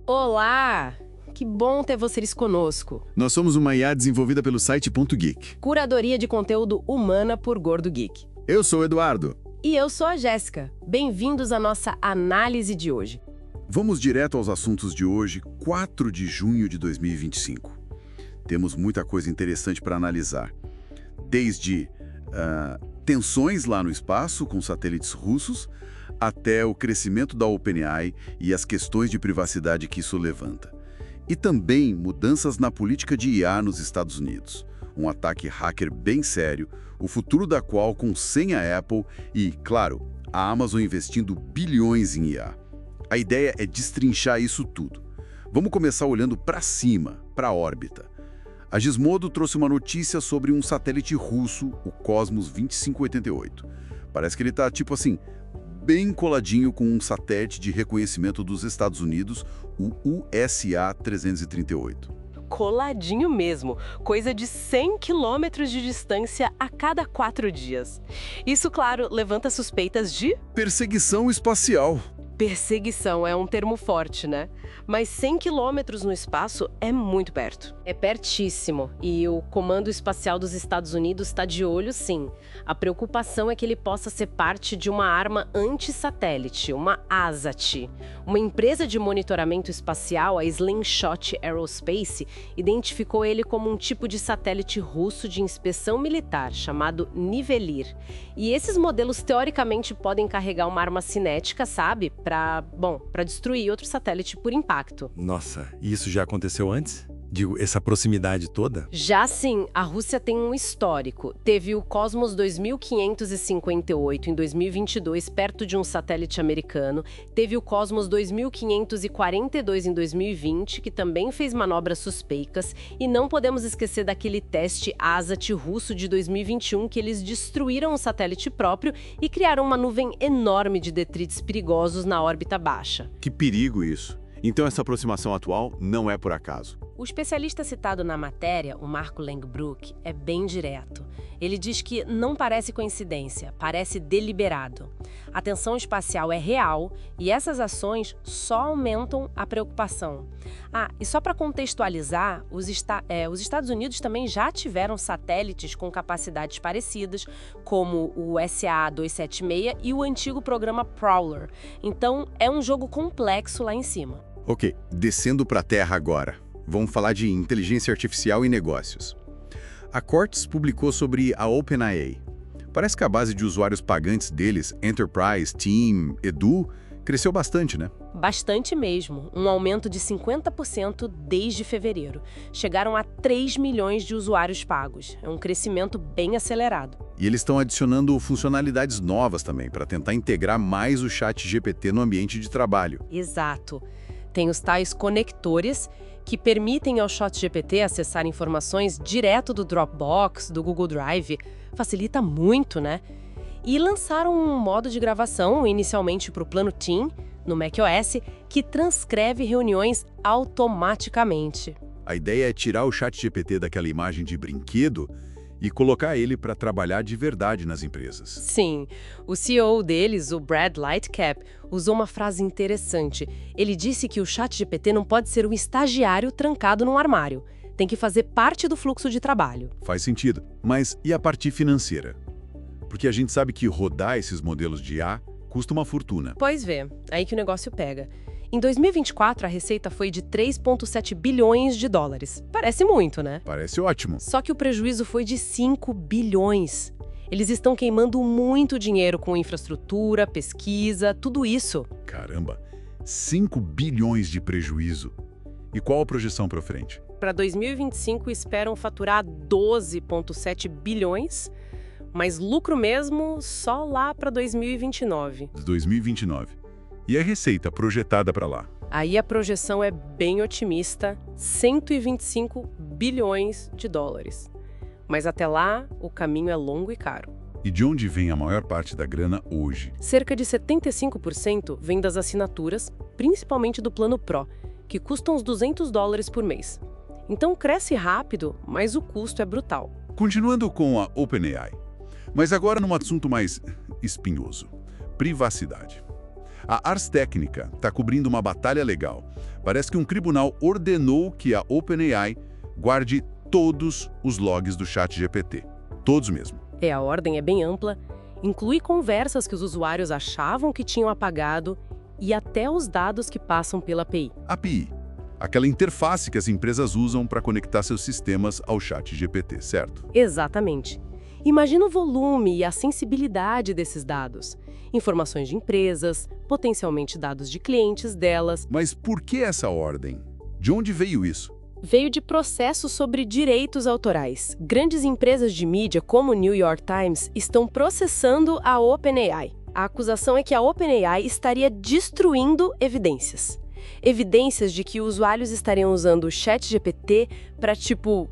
Olá! Que bom ter vocês conosco. Nós somos uma IA desenvolvida pelo site .geek. Curadoria de conteúdo humana por Gordo Geek. Eu sou o Eduardo. E eu sou a Jéssica. Bem-vindos à nossa análise de hoje. Vamos direto aos assuntos de hoje, 4 de junho de 2025. Temos muita coisa interessante para analisar. Desde tensões lá no espaço com satélites russos, até o crescimento da OpenAI e as questões de privacidade que isso levanta. E também mudanças na política de IA nos Estados Unidos. Um ataque hacker bem sério, o futuro da Qualcomm sem a Apple e, claro, a Amazon investindo bilhões em IA. A ideia é destrinchar isso tudo. Vamos começar olhando para cima, para a órbita. A Gizmodo trouxe uma notícia sobre um satélite russo, o Cosmos 2588. Parece que ele está, tipo assim, bem coladinho com um satélite de reconhecimento dos Estados Unidos, o USA-338. Coladinho mesmo, coisa de 100 quilômetros de distância a cada 4 dias. Isso, claro, levanta suspeitas de... Perseguição espacial. Perseguição é um termo forte, né? Mas 100 quilômetros no espaço é muito perto. É pertíssimo. E o Comando Espacial dos Estados Unidos está de olho, sim. A preocupação é que ele possa ser parte de uma arma anti-satélite, uma ASAT. Uma empresa de monitoramento espacial, a Slingshot Aerospace, identificou ele como um tipo de satélite russo de inspeção militar, chamado Nivelir. E esses modelos, teoricamente, podem carregar uma arma cinética, sabe? Para destruir outro satélite por impacto. Nossa, e isso já aconteceu antes? Digo, essa proximidade toda? Já sim, a Rússia tem um histórico. Teve o Cosmos 2558 em 2022, perto de um satélite americano. Teve o Cosmos 2542 em 2020, que também fez manobras suspeitas. E não podemos esquecer daquele teste ASAT russo de 2021, que eles destruíram um satélite próprio e criaram uma nuvem enorme de detritos perigosos na órbita baixa. Que perigo isso! Então essa aproximação atual não é por acaso. O especialista citado na matéria, o Marco Langbroek, é bem direto. Ele diz que não parece coincidência, parece deliberado. A tensão espacial é real e essas ações só aumentam a preocupação. E só para contextualizar, os Estados Unidos também já tiveram satélites com capacidades parecidas, como o SA-276 e o antigo programa Prowler. Então, é um jogo complexo lá em cima. Ok, descendo para a Terra agora. Vamos falar de inteligência artificial e negócios. A Quartz publicou sobre a OpenAI. Parece que a base de usuários pagantes deles, Enterprise, Team, Edu, cresceu bastante, né? Bastante mesmo, um aumento de 50% desde fevereiro. Chegaram a 3 milhões de usuários pagos. É um crescimento bem acelerado. E eles estão adicionando funcionalidades novas também, para tentar integrar mais o ChatGPT no ambiente de trabalho. Exato. Tem os tais conectores que permitem ao ChatGPT acessar informações direto do Dropbox, do Google Drive. Facilita muito, né? E lançaram um modo de gravação, inicialmente para o plano Team, no macOS, que transcreve reuniões automaticamente. A ideia é tirar o ChatGPT daquela imagem de brinquedo e colocar ele para trabalhar de verdade nas empresas. Sim, o CEO deles, o Brad Lightcap, usou uma frase interessante. Ele disse que o ChatGPT não pode ser um estagiário trancado num armário. Tem que fazer parte do fluxo de trabalho. Faz sentido. Mas e a parte financeira? Porque a gente sabe que rodar esses modelos de IA custa uma fortuna. Pois vê, aí que o negócio pega. Em 2024, a receita foi de 3,7 bilhões de dólares. Parece muito, né? Parece ótimo. Só que o prejuízo foi de 5 bilhões. Eles estão queimando muito dinheiro com infraestrutura, pesquisa, tudo isso. Caramba, 5 bilhões de prejuízo. E qual a projeção para frente? Para 2025, esperam faturar 12,7 bilhões, mas lucro mesmo só lá para 2029. 2029. E a receita projetada para lá? Aí a projeção é bem otimista, 125 bilhões de dólares. Mas até lá, o caminho é longo e caro. E de onde vem a maior parte da grana hoje? Cerca de 75% vem das assinaturas, principalmente do Plano Pro, que custam uns $200 por mês. Então cresce rápido, mas o custo é brutal. Continuando com a OpenAI, mas agora num assunto mais espinhoso: privacidade. A Ars Technica está cobrindo uma batalha legal. Parece que um tribunal ordenou que a OpenAI guarde todos os logs do ChatGPT. Todos mesmo. A ordem é bem ampla, inclui conversas que os usuários achavam que tinham apagado e até os dados que passam pela API. API, aquela interface que as empresas usam para conectar seus sistemas ao ChatGPT, certo? Exatamente. Imagina o volume e a sensibilidade desses dados. Informações de empresas, potencialmente dados de clientes delas. Mas por que essa ordem? De onde veio isso? Veio de processos sobre direitos autorais. Grandes empresas de mídia, como o New York Times, estão processando a OpenAI. A acusação é que a OpenAI estaria destruindo evidências. Evidências de que usuários estariam usando o ChatGPT para,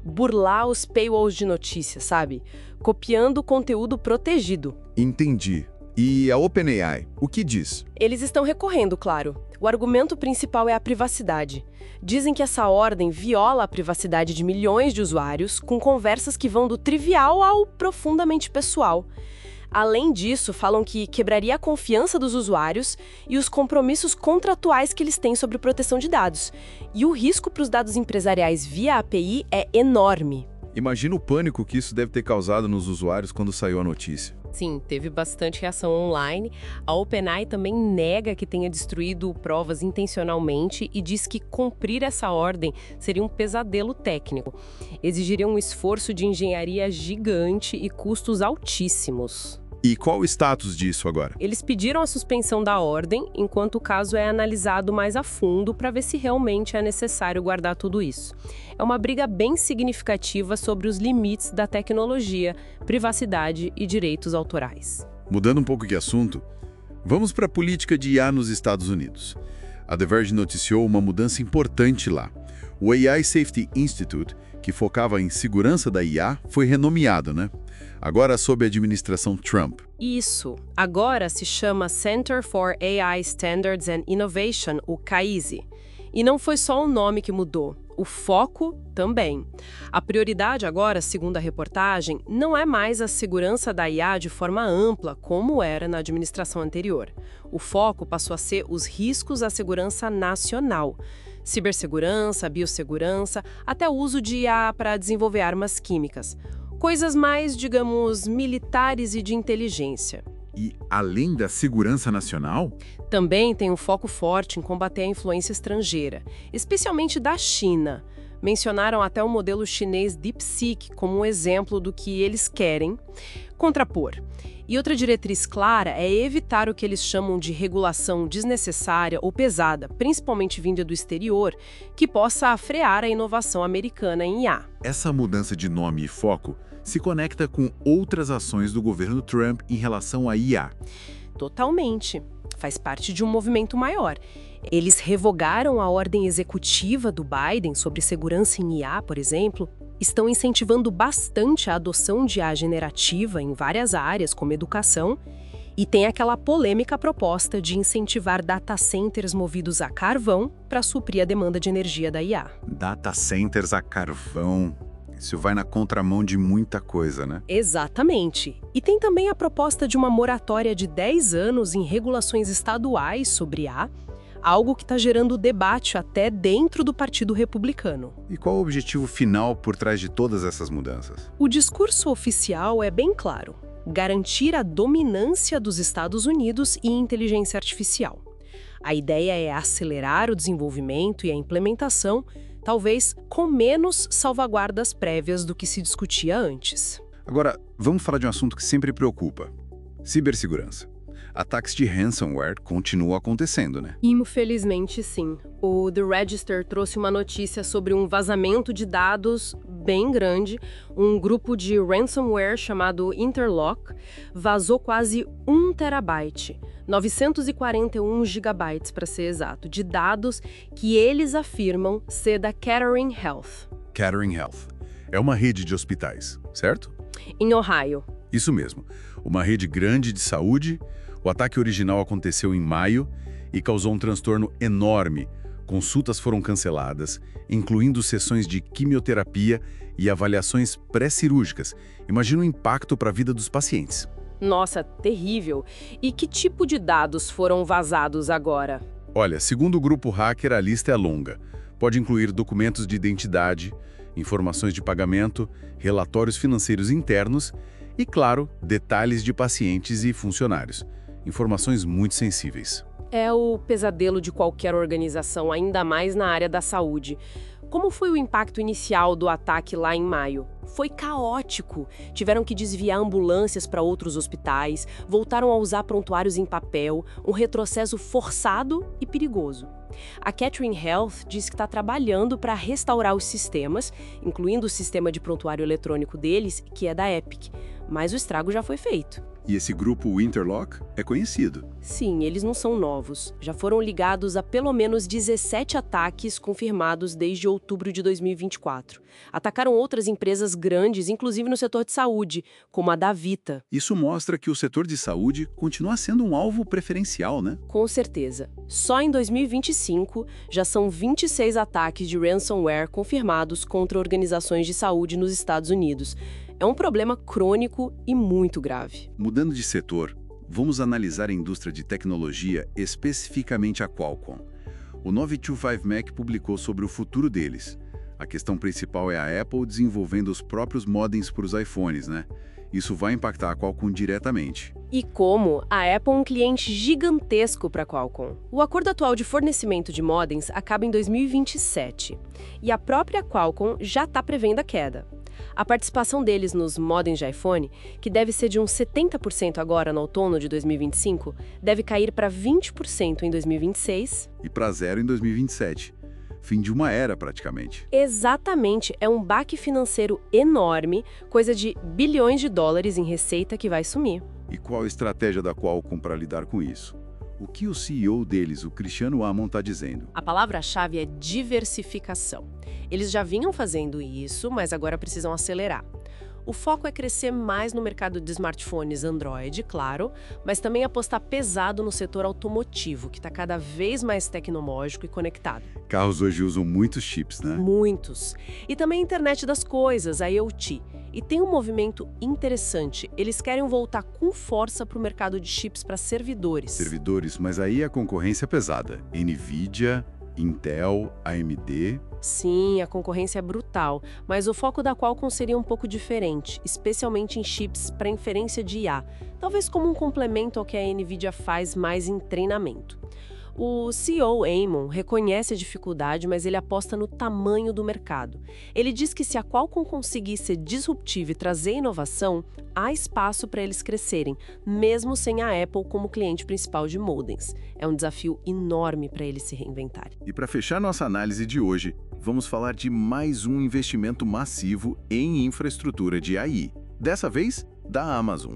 burlar os paywalls de notícias, sabe? Copiando conteúdo protegido. Entendi. E a OpenAI, o que diz? Eles estão recorrendo, claro. O argumento principal é a privacidade. Dizem que essa ordem viola a privacidade de milhões de usuários, com conversas que vão do trivial ao profundamente pessoal. Além disso, falam que quebraria a confiança dos usuários e os compromissos contratuais que eles têm sobre proteção de dados. E o risco para os dados empresariais via API é enorme. Imagina o pânico que isso deve ter causado nos usuários quando saiu a notícia. Sim, teve bastante reação online. A OpenAI também nega que tenha destruído provas intencionalmente e diz que cumprir essa ordem seria um pesadelo técnico. Exigiria um esforço de engenharia gigante e custos altíssimos. E qual o status disso agora? Eles pediram a suspensão da ordem, enquanto o caso é analisado mais a fundo para ver se realmente é necessário guardar tudo isso. É uma briga bem significativa sobre os limites da tecnologia, privacidade e direitos autorais. Mudando um pouco de assunto, vamos para a política de IA nos Estados Unidos. A The Verge noticiou uma mudança importante lá. O AI Safety Institute, que focava em segurança da IA, foi renomeado, né? Agora sob a administração Trump. Isso. Agora se chama Center for AI Standards and Innovation, o CAISI. E não foi só o nome que mudou, o foco também. A prioridade agora, segundo a reportagem, não é mais a segurança da IA de forma ampla, como era na administração anterior. O foco passou a ser os riscos à segurança nacional. Cibersegurança, biossegurança, até o uso de IA para desenvolver armas químicas. Coisas mais, digamos, militares e de inteligência. E além da segurança nacional? Também tem um foco forte em combater a influência estrangeira, especialmente da China. Mencionaram até o modelo chinês DeepSeek como um exemplo do que eles querem contrapor. E outra diretriz clara é evitar o que eles chamam de regulação desnecessária ou pesada, principalmente vinda do exterior, que possa frear a inovação americana em IA. Essa mudança de nome e foco se conecta com outras ações do governo Trump em relação à IA. Totalmente. Faz parte de um movimento maior. Eles revogaram a ordem executiva do Biden sobre segurança em IA, por exemplo, estão incentivando bastante a adoção de IA generativa em várias áreas, como educação, e tem aquela polêmica proposta de incentivar data centers movidos a carvão para suprir a demanda de energia da IA. Data centers a carvão. Isso vai na contramão de muita coisa, né? Exatamente. E tem também a proposta de uma moratória de 10 anos em regulações estaduais sobre IA, algo que está gerando debate até dentro do Partido Republicano. E qual o objetivo final por trás de todas essas mudanças? O discurso oficial é bem claro: garantir a dominância dos Estados Unidos em inteligência artificial. A ideia é acelerar o desenvolvimento e a implementação, talvez com menos salvaguardas prévias do que se discutia antes. Agora, vamos falar de um assunto que sempre preocupa: cibersegurança. Ataques de ransomware continuam acontecendo, né? Infelizmente, sim. O The Register trouxe uma notícia sobre um vazamento de dados bem grande. Um grupo de ransomware chamado Interlock vazou quase 1 terabyte, 941 gigabytes para ser exato, de dados que eles afirmam ser da Kettering Health. Kettering Health é uma rede de hospitais, certo? Em Ohio. Isso mesmo. Uma rede grande de saúde. O ataque original aconteceu em maio e causou um transtorno enorme. Consultas foram canceladas, incluindo sessões de quimioterapia e avaliações pré-cirúrgicas. Imagina o impacto para a vida dos pacientes. Nossa, terrível. E que tipo de dados foram vazados agora? Olha, segundo o grupo hacker, a lista é longa. Pode incluir documentos de identidade, informações de pagamento, relatórios financeiros internos e, claro, detalhes de pacientes e funcionários. Informações muito sensíveis. É o pesadelo de qualquer organização, ainda mais na área da saúde. Como foi o impacto inicial do ataque lá em maio? Foi caótico. Tiveram que desviar ambulâncias para outros hospitais, voltaram a usar prontuários em papel, um retrocesso forçado e perigoso. A Catherine Health diz que está trabalhando para restaurar os sistemas, incluindo o sistema de prontuário eletrônico deles, que é da Epic. Mas o estrago já foi feito. E esse grupo Interlock é conhecido. Sim, eles não são novos. Já foram ligados a pelo menos 17 ataques confirmados desde outubro de 2024. Atacaram outras empresas grandes, inclusive no setor de saúde, como a Davita. Isso mostra que o setor de saúde continua sendo um alvo preferencial, né? Com certeza. Só em 2025, já são 26 ataques de ransomware confirmados contra organizações de saúde nos Estados Unidos. É um problema crônico e muito grave. Mudando de setor, vamos analisar a indústria de tecnologia, especificamente a Qualcomm. O 925Mac publicou sobre o futuro deles. A questão principal é a Apple desenvolvendo os próprios modems para os iPhones, né? Isso vai impactar a Qualcomm diretamente. E como a Apple é um cliente gigantesco para a Qualcomm. O acordo atual de fornecimento de modems acaba em 2027. E a própria Qualcomm já está prevendo a queda. A participação deles nos modems de iPhone, que deve ser de uns 70% agora no outono de 2025, deve cair para 20% em 2026. E para zero em 2027. Fim de uma era, praticamente. Exatamente. É um baque financeiro enorme, coisa de bilhões de dólares em receita que vai sumir. E qual a estratégia da Qualcomm para lidar com isso? O que o CEO deles, o Cristiano Amon, está dizendo? A palavra-chave é diversificação. Eles já vinham fazendo isso, mas agora precisam acelerar. O foco é crescer mais no mercado de smartphones Android, claro, mas também apostar pesado no setor automotivo, que está cada vez mais tecnológico e conectado. Carros hoje usam muitos chips, né? Muitos. E também a internet das coisas, a IoT. E tem um movimento interessante. Eles querem voltar com força para o mercado de chips para servidores. Servidores, mas aí a concorrência é pesada. Nvidia, Intel, AMD... Sim, a concorrência é brutal, mas o foco da Qualcomm seria um pouco diferente, especialmente em chips para inferência de IA, talvez como um complemento ao que a Nvidia faz mais em treinamento. O CEO Amon reconhece a dificuldade, mas ele aposta no tamanho do mercado. Ele diz que se a Qualcomm conseguir ser disruptiva e trazer inovação, há espaço para eles crescerem, mesmo sem a Apple como cliente principal de modems. É um desafio enorme para eles se reinventarem. E para fechar nossa análise de hoje, vamos falar de mais um investimento massivo em infraestrutura de AI. Dessa vez, da Amazon.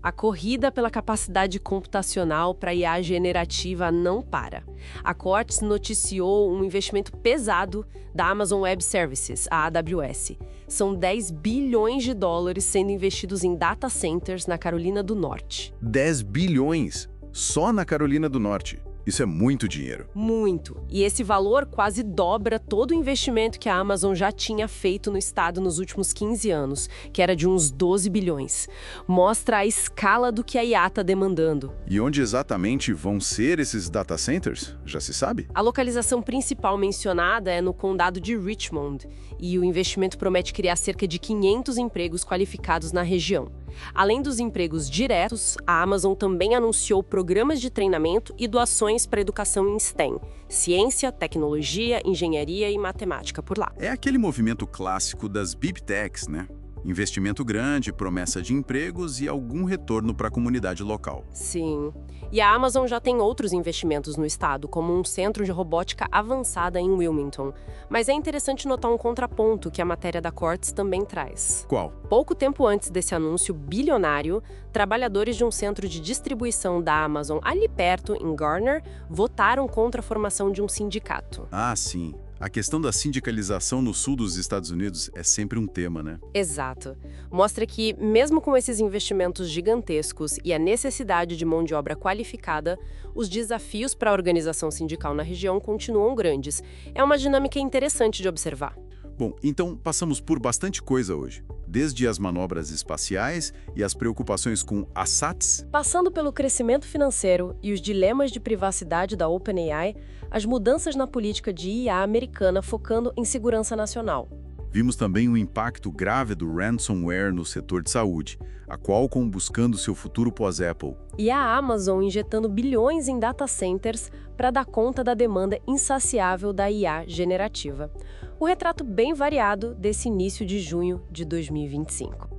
A corrida pela capacidade computacional para IA generativa não para. A Quartz noticiou um investimento pesado da Amazon Web Services, a AWS. São 10 bilhões de dólares sendo investidos em data centers na Carolina do Norte. 10 bilhões? Só na Carolina do Norte. Isso é muito dinheiro. Muito. E esse valor quase dobra todo o investimento que a Amazon já tinha feito no estado nos últimos 15 anos, que era de uns 12 bilhões. Mostra a escala do que a IA está demandando. E onde exatamente vão ser esses data centers? Já se sabe? A localização principal mencionada é no condado de Richmond, e o investimento promete criar cerca de 500 empregos qualificados na região. Além dos empregos diretos, a Amazon também anunciou programas de treinamento e doações para educação em STEM, ciência, tecnologia, engenharia e matemática por lá. É aquele movimento clássico das Big Techs, né? Investimento grande, promessa de empregos e algum retorno para a comunidade local. Sim. E a Amazon já tem outros investimentos no estado, como um centro de robótica avançada em Wilmington. Mas é interessante notar um contraponto que a matéria da Quartz também traz. Qual? Pouco tempo antes desse anúncio bilionário, trabalhadores de um centro de distribuição da Amazon ali perto, em Garner, votaram contra a formação de um sindicato. Ah, sim. A questão da sindicalização no sul dos Estados Unidos é sempre um tema, né? Exato. Mostra que, mesmo com esses investimentos gigantescos e a necessidade de mão de obra qualificada, os desafios para a organização sindical na região continuam grandes. É uma dinâmica interessante de observar. Bom, então passamos por bastante coisa hoje. desde as manobras espaciais e as preocupações com ASATs, Passando pelo crescimento financeiro e os dilemas de privacidade da OpenAI, as mudanças na política de IA americana focando em segurança nacional. vimos também o impacto grave do ransomware no setor de saúde, a Qualcomm buscando seu futuro pós-Apple. E a Amazon injetando bilhões em data centers para dar conta da demanda insaciável da IA generativa. Um retrato bem variado desse início de junho de 2025.